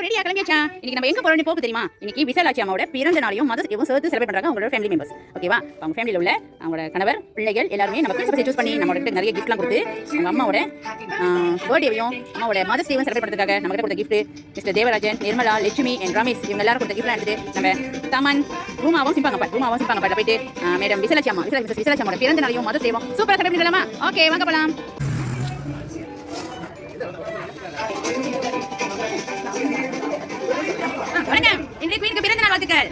ரெடியா கிளம்பியாச்சா? இன்னைக்கு நம்ம எங்க போறோம்னு போக்கு தெரியுமா? இன்னைக்கு விசாலாட்சி அம்மாவோட பிறந்த நாளையும் மதர்ஸ் டேவும் சேர்த்து செலிப்ரேட் பண்றாங்க அவங்களோட ஃபேமிலி மெம்பர்ஸ். ஓகேவா? அவங்க ஃபேமிலில உள்ள அவங்களோட கணவர் பிள்ளைகள் எல்லாரும் நம்ம பிரின்சிபல் சூஸ் பண்ணி நம்மகிட்ட நிறைய கிஃப்ட்லாம் கொடுத்து அவங்க அம்மாவோட பர்த்டேவையும் அம்மாவோட மதர்ஸ் டேவும் செலிப்ரேட் பண்றதுக்காக நம்ம கிட்ட கொடுத்த gift mister Devarajan, Nirmala, Lakshmi and Ramesh இவங்க எல்லாரும் கொடுத்த கிஃப்ட்லாம் எடுத்துட்டு நம்ம தமன் ரூமாவும் சிம்பாங்க போயிட்டு மேடம் விசாலாட்சி அம்மாவோட பிறந்த நாளையும் மதர்ஸ் டேவும் சூப்பரா செலிப்ரேட் பண்ணலாமா? ஓகே வாங்க போலாம். வணக்கம். இன்றைக்கு குயினுக்கு பிறந்த நாள் வாழ்த்துக்கள்.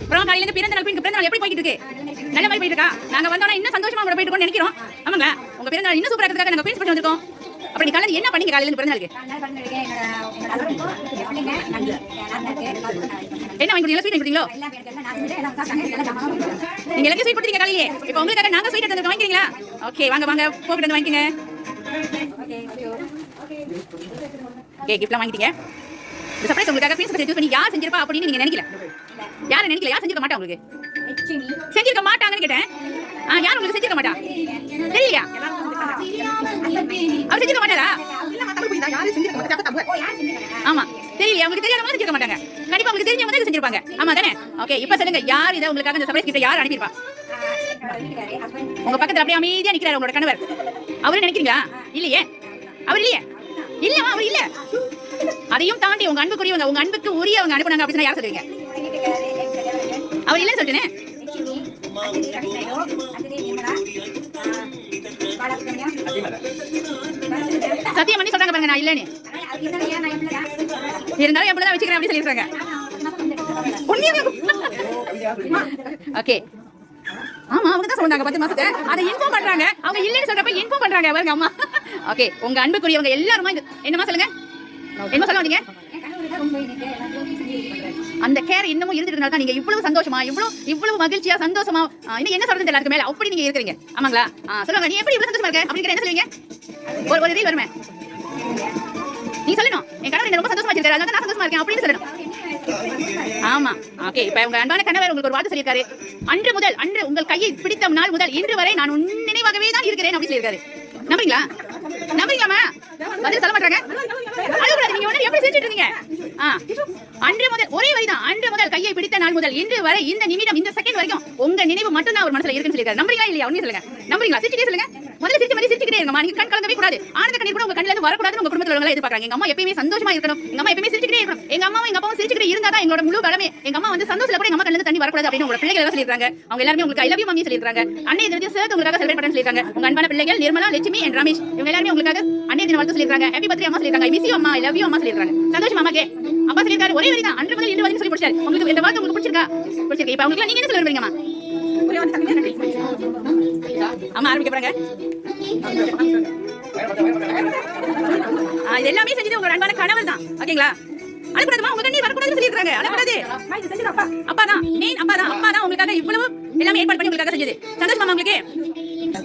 அப்புறம் காலையில இருந்து பிறந்த நாள் குயினுக்கு பிறந்த நாள் எப்படி போயிட்டு இருக்கு? நல்ல மாதிரி போயிட்டு இருக்கா? நாங்க வந்தோம்னா இன்னும் சந்தோஷமா கூட போயிட்டு இருக்கோம்னு நினைக்கிறோம். ஆமாங்க, உங்க பிறந்த நாள் இன்னும் சூப்பரா இருக்கிறதுக்காக நாங்க பிரின்ஸ் பண்ணி வந்திருக்கோம். அப்படி நீ காலையில என்ன பண்ணீங்க? காலையில இருந்து பிறந்த நாளுக்கு என்ன வாங்கி கொடுத்தீங்க? ஸ்வீட் கொடுத்தீங்களோ? நீங்க எல்லாரும் ஸ்வீட் கொடுத்தீங்க காலையிலே. இப்போ உங்களுக்காக நாங்க ஸ்வீட் எடுத்து வாங்கிக்கிறீங்களா? ஓகே வாங்க வாங்க போகிட்டு வந்து வாங்கிக்கங்க. ஓகே கிஃப்ட்லாம் வாங்கிட்டீங்க. இந்த சர்ப்ரைஸ் உங்களுக்காக பிரின்ஸ் சூஸ் பண்ணி யார் செஞ்சிருப்பா அப்படின்னு நீங்க நினைக்கல? யாரும் நினைக்கல? யார் செஞ்சிருக்க மாட்டா? உங்களுக்கு செஞ்சிருக்க மாட்டாங்கன்னு கேட்டேன். யார் உங்களுக்கு செஞ்சிருக்க மாட்டா? தெரியலையா? அவர் செஞ்சிருக்க மாட்டாரா? ஆமா தெரியலையா? உங்களுக்கு தெரியாதவங்க செஞ்சிருக்க மாட்டாங்க. கண்டிப்பா உங்களுக்கு தெரிஞ்சவங்க தான் செஞ்சிருப்பாங்க. ஆமா தானே? ஓகே இப்போ சொல்லுங்க, யார் இதை உங்களுக்காக இந்த சர்ப்ரைஸ் கிஃப்ட் யார் அனுப்பியிருப்பா? உங்க பக்கத்துல அப்படியே அமைதியா நிக்கிறாரு உங்களோட கணவர். அவரு நினைக்கிறீங்களா? இல்லையே, அவர் இல்லையே. இல்லமா அவர் இல்ல. அதையும் தாண்டி உங்க அன்புக்குரியவங்க, உங்க அன்புக்கு உரியவங்க அனுப்புனாங்க அப்படின்னா யார் சொல்லுவீங்க? அவர் இல்லன்னு சொல்லிட்டேனே. சத்தியம் பண்ணி சொல்றாங்க பாருங்க, நான் இல்லன்னு. இருந்தாலும் எப்படிதான் வச்சுக்கிறேன் அப்படி சொல்லிருக்காங்க. ஓகே ஆமா அவங்க தான் சொன்னாங்க 10 மாசத்தை அதை இன்ஃபார்ம் பண்றாங்க. அவங்க இல்லன்னு சொல்றப்ப இன்ஃபார்ம் பண்றாங்க பாருங்க அம்மா. ஓகே உங்க அன்புக்குரியவங்க எல்லாரும் என்னமா சொல்லுங்க, என்ன சொல்ல வந்தீங்க? அந்த கேர் இன்னமும் இருந்துட்டனால தான் நீங்க இவ்வளவு சந்தோஷமா, இவ்வளவு மகிழ்ச்சியா சந்தோஷமா இன்னும் என்ன சொல்றது எல்லாருக்கும் மேல அப்படி நீங்க இருக்கிறீங்க. ஆமாங்களா? சொல்லுங்க, நீ எப்படி இவ்வளவு சந்தோஷமா இருக்க அப்படின்னு என்ன சொல்லுவீங்க? ஒரு ரீல் வருமே, நீ சொல்லணும் என் கணவர் என்ன ரொம்ப சந்தோஷமா வச்சிருக்காரு, அதனால நான் சந்தோஷமா இருக்கேன் அப்படின்னு சொல்லணும். ஆமா ஓகே இப்ப உங்க அன்பான கணவர் உங்களுக்கு ஒரு வார்த்தை சொல்லியிருக்காரு. அன்று உங்கள் கையை பிடித்த நாள் முதல் இன்று வரை நான் உன் நினைவாகவே தான் இருக்கிறேன் அப்படின்னு சொல்லியிருக்காரு. நம்புறீங்களா? நம்புறீங்களாமா? பதில் சொல்ல மாட்டாங்க. நீங்க வந்து எப்படி செஞ்சுட்டு இருந்தீங்க? அன்று முதல் ஒரே வரிதான், அன்று முதல் கையை பிடித்த நாள் முதல் இன்று வரை இந்த நிமிடம் இந்த செகண்ட் வரைக்கும் உங்க நினைவு மட்டும் தான் ஒரு மனசுல இருக்குன்னு சொல்லியிருக்காரு. நம்புறீங்களா இல்லையா? உண்மையை சொல்லுங்க. நம்புறீங்களா? சிரிச்சிட்டே சொல்லுங்க. முதல்ல சிரிச்ச மாதிரி சிரிச்சிட்டே இருங்கம்மா. நீங்க கண் கலங்கவே கூடாது. ஆனந்த கண்ணீர் கூட உங்க கண்ணுல இருந்து வரக்கூடாதுன்னு உங்க குடும்பத்துல உள்ளவங்க எதிர்பார்க்கறாங்க. எங்க அம்மா எப்பவுமே சந்தோஷமா இருக்கணும், எங்க அம்மா எப்பவுமே சிரிச்சிட்டே இருக்கணும், எங்க அம்மாவும் எங்க அப்பாவும் சிரிச்சிட்டே இருந்தா தான் எங்களோட முழு பலமே. எங்க அம்மா வந்து சந்தோஷத்துல கூட எங்க அம்மா கண்ணுல இருந்து தண்ணி வரக்கூடாது அப்படின்னு உங்க பிள்ளைகள் எல்லாம் சொல்லிருக்காங்க. அவங்க எல்லாரும் உங்களுக்கு ஐ லவ் யூ மம்மி சொல்லிருக்காங்க. அன்னைய தினத்தையும் சேர்த்து உங்களுக்காக செலிப்ரேட் பண்ண சொல்லிருக்காங்க. உங்க அன்பான பிள்ளைகள் நிர்மலா, லட்சுமி அண்ட் ரமேஷ் இவங்க எல்லாரும் உங்களுக்காக அன்னைய தின வாழ்த்து சொல்லிருக்காங்க. ஹேப்பி பர்த்டே அம்மா சொல்லிருக்காங்க. ஐ மிஸ் யூ அம்மா, ஐ லவ் யூ அம்மா சொல்லிருக்காங்க. சந்தோஷமா அம்மாக்கே அப்பா சொல்லிருக்காரு. ஒரே வரிதான், அன்று முதல் இன்று வரைக்கும் சொல்லி முடிச்சாரு. உங்களுக்கு இந்த வார்த்தை உங்களுக்கு பிடிச்சிருக்கா? பிடிச்சிருக்கு. இப்ப உங்களுக்கு நீங்க என்ன சொல்ல விரும்புறீங்கம்மா? அம்மா ஆரம்பிக்க போறாங்க. இது எல்லாமே செஞ்சது உங்க அன்பான கணவர் தான். ஓகேங்களா? அழக்கூடாதுமா, உங்க கண்ணீர் வரக்கூடாதுன்னு சொல்லிருக்காங்க. அழக்கூடாது. அப்பா தான் மெயின். அப்பா தான் உங்களுக்காக இவ்வளவு எல்லாமே ஏற்பாடு பண்ணி உங்களுக்காக செஞ்சது. சந்தோஷமா உங்களுக்கு?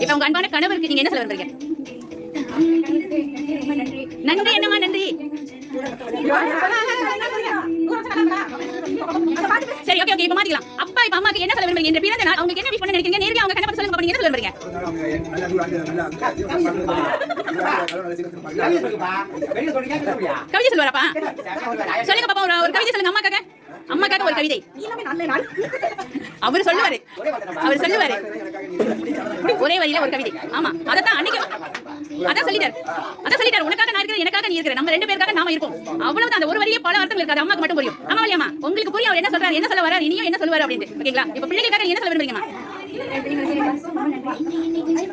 இப்ப உங்க அன்பான கணவருக்கு நீங்க என்ன சொல்ல விரும்புறீங்க? நன்றி. என்னமா நன்றி? சரி ஓகே இப்ப மாத்திக்கலாம். அப்பா இப்ப அம்மாக்கு என்ன சொல்ல விரும்புறீங்க? இந்த பிறந்த நாள் அவங்க என்ன விஷ் பண்ண நினைக்கிறீங்க? நேரடியா அவங்க கண்ணை சொல்லுங்க. நீங்க என்ன சொல்ல விரும்புறீங்க? கவிதை சொல்லுவாரப்பா? சொல்லுங்க பாப்பா, ஒரு கவிதை சொல்லுங்க அம்மாக்காக ஒரு கவிதை. அவர் சொல்லுவாரு ஒரே வரியில ஒரு கவிதை. ஆமா அதான் அன்னைக்கு அதான் சொல்லிட்டாரு. உனக்காக நான் இருக்கிறேன், எனக்காக நீ இருக்கிற, நம்ம ரெண்டு பேருக்காக நாம இருப்போம். அவ்வளவுதான். அந்த ஒரு வரியே பல அர்த்தங்கள் இருக்காது. அம்மாக்கு மட்டும் புரியும். ஆமா இல்லையாமா? உங்களுக்கு புரியும் அவர் என்ன சொல்றாரு, என்ன சொல்ல வராரு, இனியும் என்ன சொல்லுவாரு அப்படின்னு. ஓகேங்களா? இப்ப பிள்ளைகளுக்காக நீங்க என்ன சொல்ல விரும்புறீங்கம்மா?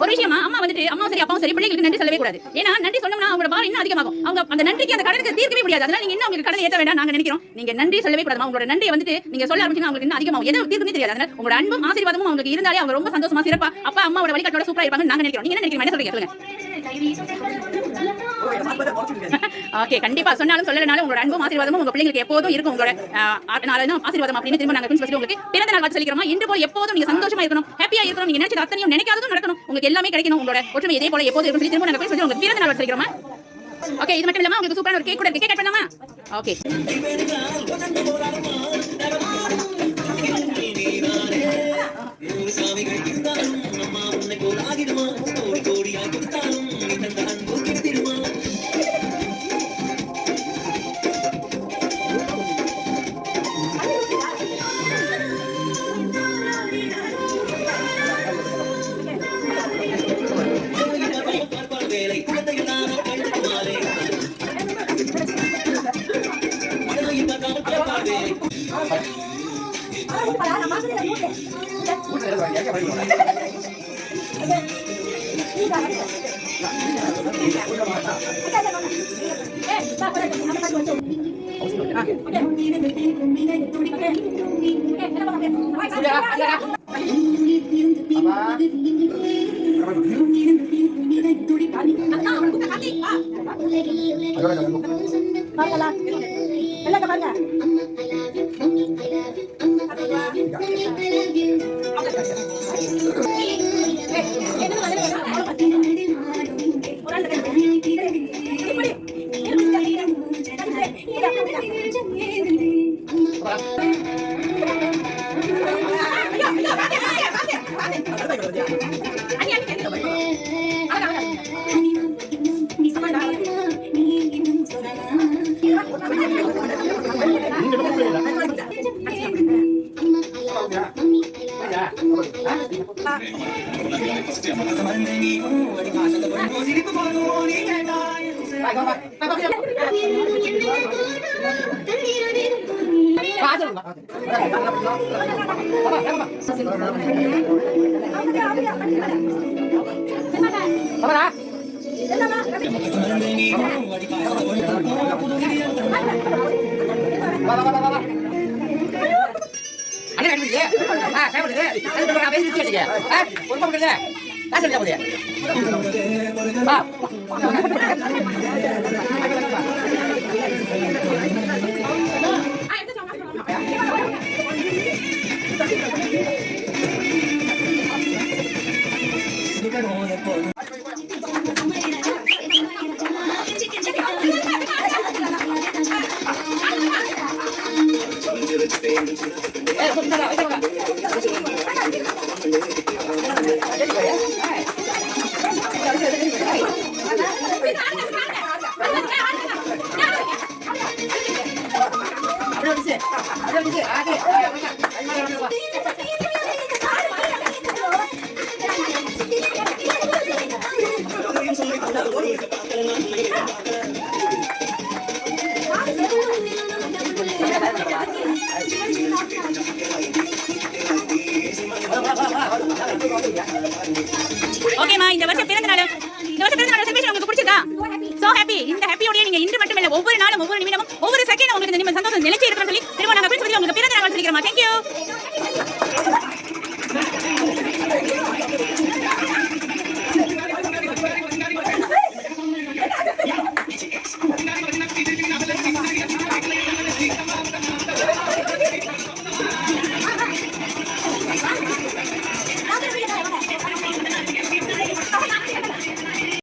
ஒரு விஷயமா, அம்மா வந்துட்டு அம்மாவும் சரி அப்பாவும் சரி பிள்ளைகளுக்கு நன்றி சொல்லவே கூடாது. ஏன்னா நன்றி சொன்னோம்னா அவங்களோட பாரம் இன்னும் அதிகமாகும். அவங்க அந்த நன்றிக்கு அந்த கடனுக்கு தீர்க்கவே முடியாது. அதனால நீங்க என்ன உங்களுக்கு கடன் ஏற்ற வேண்டாம் நாங்க நினைக்கிறோம். நீங்க நன்றி சொல்லவே கூடாது. உங்களோட நன்றியை வந்துட்டு நீங்க சொல்ல ஆரம்பிச்சீங்கன்னா அவங்களுக்கு இன்னும் அதிகமாகும். எதை தீர்க்கவே தெரியாது. அதனால உங்களோட அன்பும் ஆசீர்வாதமும் அவங்களுக்கு இருந்தாலே அவங்க ரொம்ப சந்தோஷமா சிறப்பா அப்பா அம்மாவோட வழிகாட்டோட சூப்பரா இருப்பாங்க நாங்க நினைக்கிறோம். நீங்க என்ன நினைக்கிறீங்க? என்ன சொல்றீங்க? ஓகே கண்டிப்பா சொன்னாலும் சொல்லலனாலும் உங்களோட அன்பும் ஆசீர்வாதமும் உங்க பிள்ளைங்களுக்கு எப்போதும் இருக்கும். உங்களோட ஆசீர்வாதம் அப்படின்னு திரும்ப நாங்க பிரின்ஸ் உங்களுக்கு பிறந்த நாள் வாழ்த்து சொல்லிக்கிறோம். இன்று போல எப்போதும் நீங்க சந்தோஷமா இருக்கணும், ஹாப்பியா இருக்கணும், நீங்க நினைச்சது அத்தனையும் நினைக்காததும் நடக்கணும், உங்களுக்கு எல்லாமே கிடைக்கணும், உங்களோட ஒற்றுமை இதே போல எப்போதும் இருக்கும். திரும்ப நாங்க பிரின்ஸ் உங்களுக்கு பிறந்த நாள் வாழ்த்து சொல்லிக்கிறோம். ஓகே இது மட்டும் இல்லாம உங்களுக்கு சூப்பரான ஒரு கேக் கூட இருக்கு. கேக் கட் பண்ணலாமா? ஓகே ஓகேமா, இந்த வருஷம் பிறந்த நாள் செலிப்ரேஷன் உங்களுக்கு பிடிச்சிருக்கா? So happy. இந்த ஹாப்பியோட நீங்க இன்று மட்டும் இல்ல, ஒவ்வொரு நாளும், ஒவ்வொரு நிமிடமும், ஒவ்வொரு செகண்டும் உங்களுக்கு இந்த சந்தோஷம் நிலைச்சு இருக்கணும்னு சொல்லி திரும்ப நாங்க ஃப்ரெண்ட்ஸ் உங்களுக்கு பிறந்த நாள் சொல்லிக்கிறோமா. தேங்க்யூ.